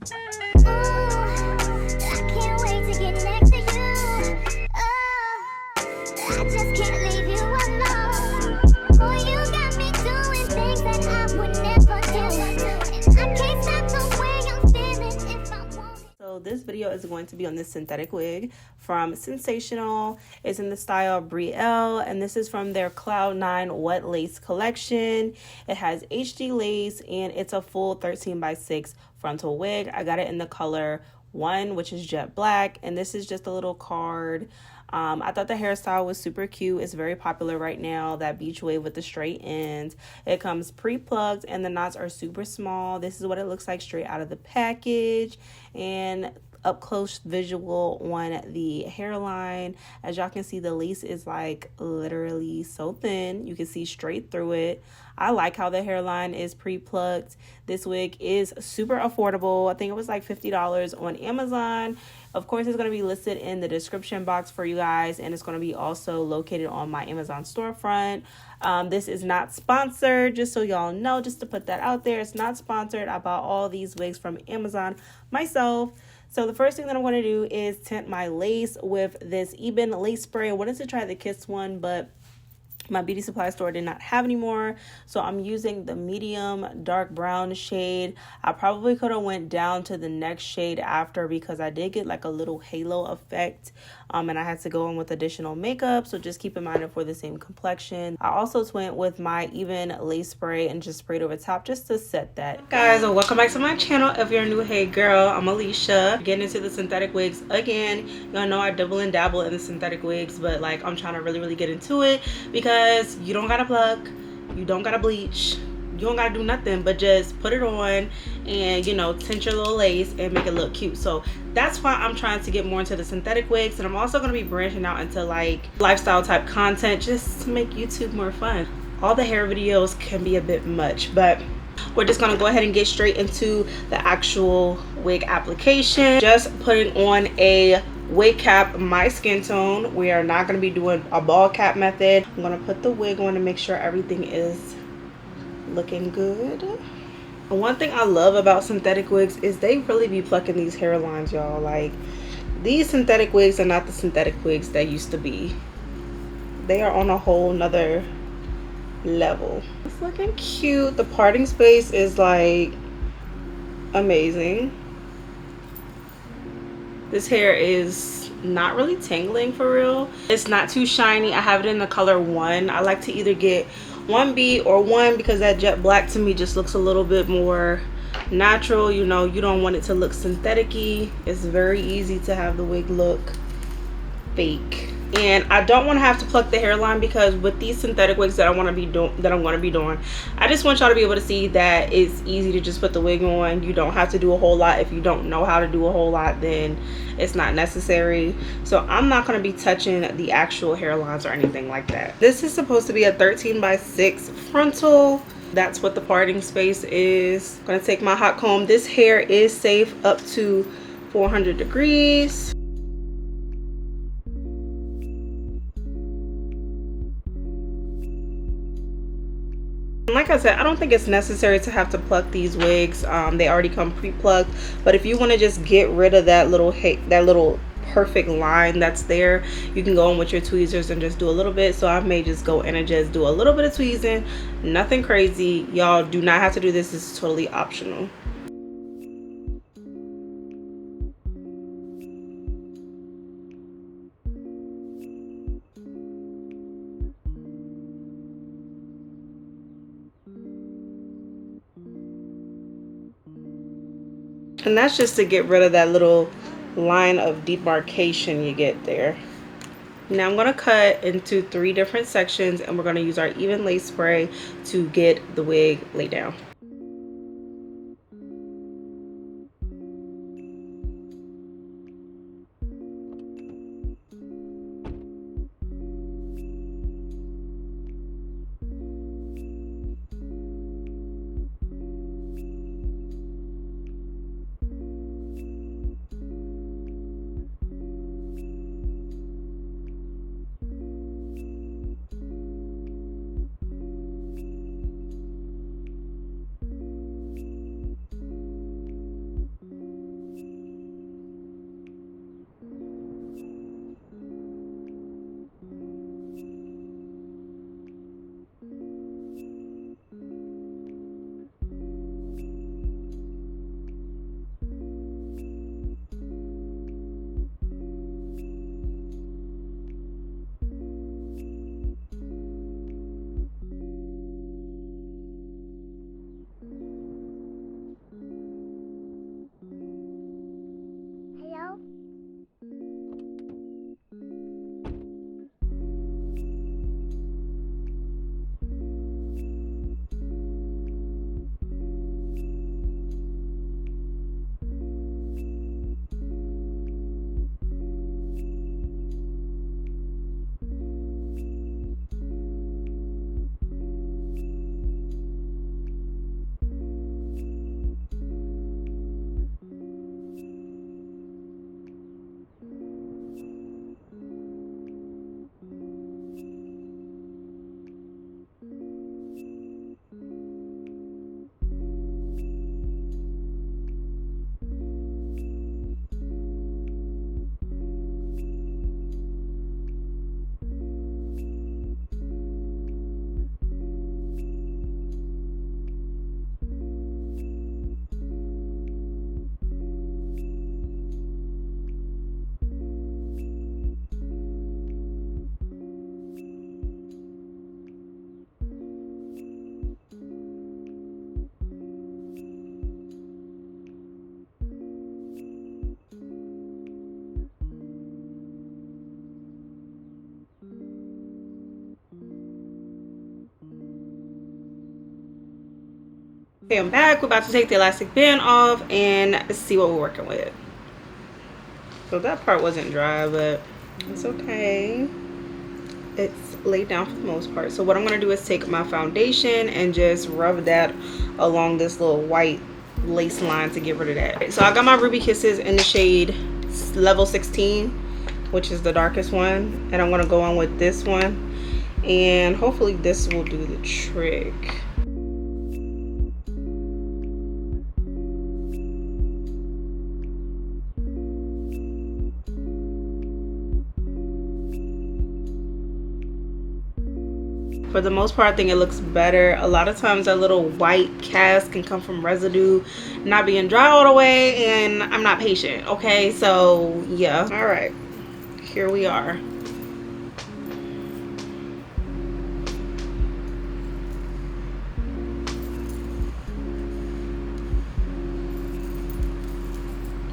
I can't wait to get next to you. I just can't leave you alone. Boy, you got me doing things that I would never do. And I can't stop the way I'm feeling if I want it. So this video is going to be on this synthetic wig from Sensational. It's in the style Brielle, and this is from their Cloud 9 Wet Lace collection. It has HD lace, and it's a full 13x6 frontal wig. I got it in the color 1, which is jet black, and this is just a little card. I thought the hairstyle was super cute. It's very popular right now, that beach wave with the straight ends. It comes pre-plucked and the knots are super small. This is what it looks like straight out of the package, and up close visual on the hairline. As y'all can see, the lace is like literally so thin. You can see straight through it. I like how the hairline is pre-plucked. This wig is super affordable. I think it was like $50 on Amazon. Of course, it's going to be listed in the description box for you guys, and it's going to be also located on my Amazon storefront. This is not sponsored, just so y'all know, just to put that out there. It's not sponsored. I bought all these wigs from Amazon myself. So the first thing that I'm going to do is tint my lace with this Ebin lace spray. I wanted to try the Kiss one, but my beauty supply store did not have any more, so I'm using the medium dark brown shade. I probably could have went down to the next shade after, because I did get like a little halo effect, and I had to go in with additional makeup, so just keep in mind if we're the same complexion. I also went with my Ebin lace spray and just sprayed over top just to set that. Guys, welcome back to my channel. If you're new, hey girl, I'm Alicia. Getting into the synthetic wigs again. Y'all know I double and dabble in the synthetic wigs, but like I'm trying to really get into it, because you don't gotta pluck, you don't gotta bleach, you don't gotta do nothing but just put it on and, you know, tint your little lace and make it look cute. So that's why I'm trying to get more into the synthetic wigs, and I'm also going to be branching out into like lifestyle type content just to make YouTube more fun. All the hair videos can be a bit much, but we're just going to go ahead and get straight into the actual wig application. Just putting on a wig cap my skin tone. We are not going to be doing a ball cap method. I'm going to put the wig on to make sure everything is looking good. And one thing I love about synthetic wigs is they really be plucking these hairlines, y'all. Like, these synthetic wigs are not the synthetic wigs that used to be. They are on a whole nother level. It's looking cute. The parting space is like amazing. This hair is not really tangling for real. It's not too shiny. I have it in the color 1. I like to either get 1B or 1 because that jet black to me just looks a little bit more natural. You know, you don't want it to look synthetic-y. It's very easy to have the wig look fake. And I don't want to have to pluck the hairline, because with these synthetic wigs that I'm going to be doing, I just want y'all to be able to see that it's easy to just put the wig on. You don't have to do a whole lot. If you don't know how to do a whole lot, then it's not necessary. So I'm not going to be touching the actual hairlines or anything like that. This is supposed to be a 13x6 frontal. That's what the parting space is. I'm going to take my hot comb. This hair is safe up to 400 degrees. Like I said, I don't think it's necessary to have to pluck these wigs. They already come pre-plucked, but if you want to just get rid of that little perfect line that's there, you can go in with your tweezers and just do a little bit. So I may just go in and just do a little bit of tweezing, nothing crazy. Y'all do not have to do this. This is totally optional. And that's just to get rid of that little line of demarcation you get there. Now I'm going to cut into 3 different sections, and we're going to use our Ebin lace spray to get the wig laid down. Okay, I'm back. We're about to take the elastic band off and see what we're working with. So that part wasn't dry, but it's okay. It's laid down for the most part. So what I'm gonna do is take my foundation and just rub that along this little white lace line to get rid of that. So I got my Ruby Kisses in the shade level 16, which is the darkest one, and I'm gonna go on with this one, and hopefully this will do the trick. For the most part, I think it looks better. A lot of times that little white cast can come from residue not being dry all the way, and I'm not patient, okay? So yeah. All right, here we are.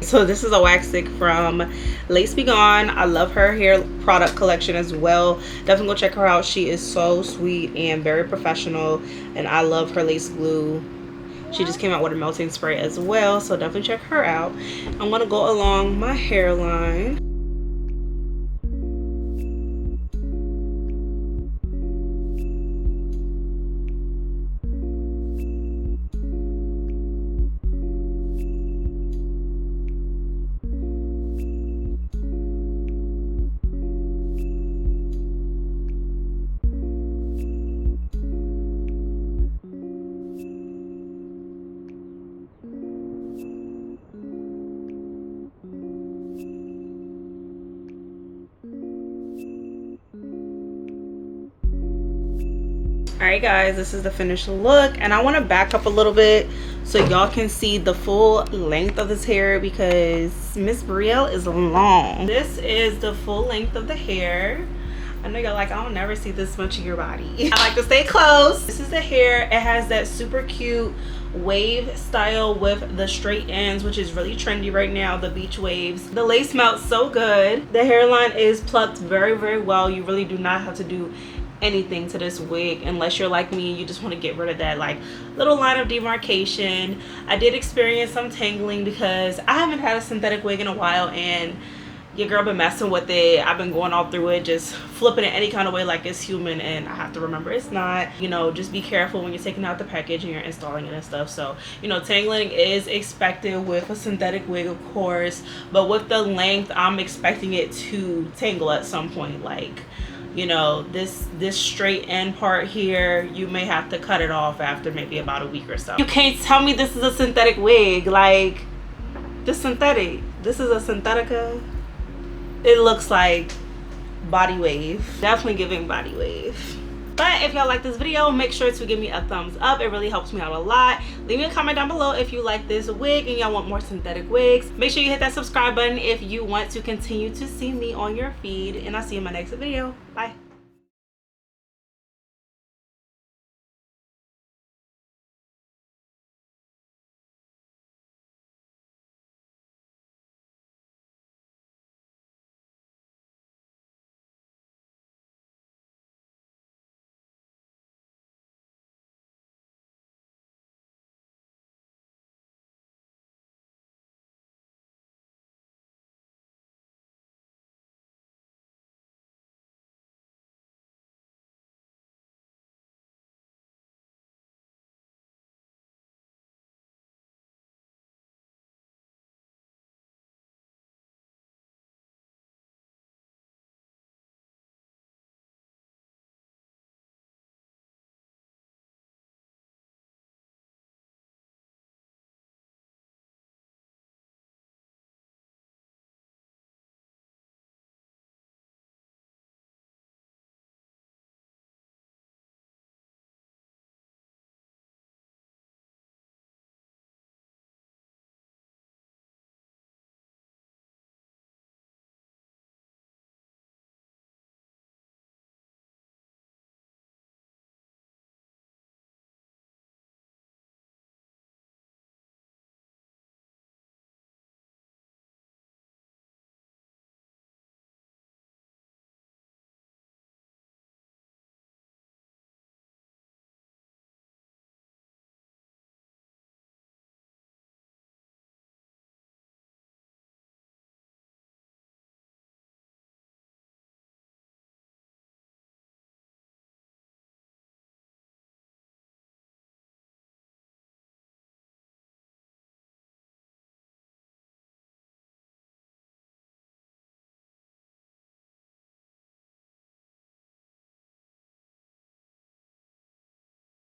So this is a wax stick from Lace Be Gone. I love her hair product collection as well. Definitely go check her out. She is so sweet and very professional, and I love her lace glue. She just came out with a melting spray as well, so definitely check her out. I'm gonna go along my hairline. All right guys, this is the finished look, and I want to back up a little bit so y'all can see the full length of this hair because Miss Brielle is long. This is the full length of the hair. I know y'all like, I don't never see this much of your body. I like to stay close. This is the hair. It has that super cute wave style with the straight ends, which is really trendy right now, the beach waves. The lace smells so good. The hairline is plucked very, very well. You really do not have to do anything to this wig unless you're like me and you just want to get rid of that like little line of demarcation. I did experience some tangling because I haven't had a synthetic wig in a while, and your girl been messing with it. I've been going all through it, just flipping it any kind of way like it's human, and I have to remember it's not. You know, just be careful when you're taking out the package and you're installing it and stuff. So, you know, tangling is expected with a synthetic wig, of course, but with the length, I'm expecting it to tangle at some point. Like, you know, this straight end part here, you may have to cut it off after maybe about a week or so. You can't tell me this is a synthetic wig. Like, this synthetic. This is a synthetica. It looks like body wave. Definitely giving body wave. But if y'all like this video, make sure to give me a thumbs up. It really helps me out a lot. Leave me a comment down below if you like this wig and y'all want more synthetic wigs. Make sure you hit that subscribe button if you want to continue to see me on your feed. And I'll see you in my next video. Bye.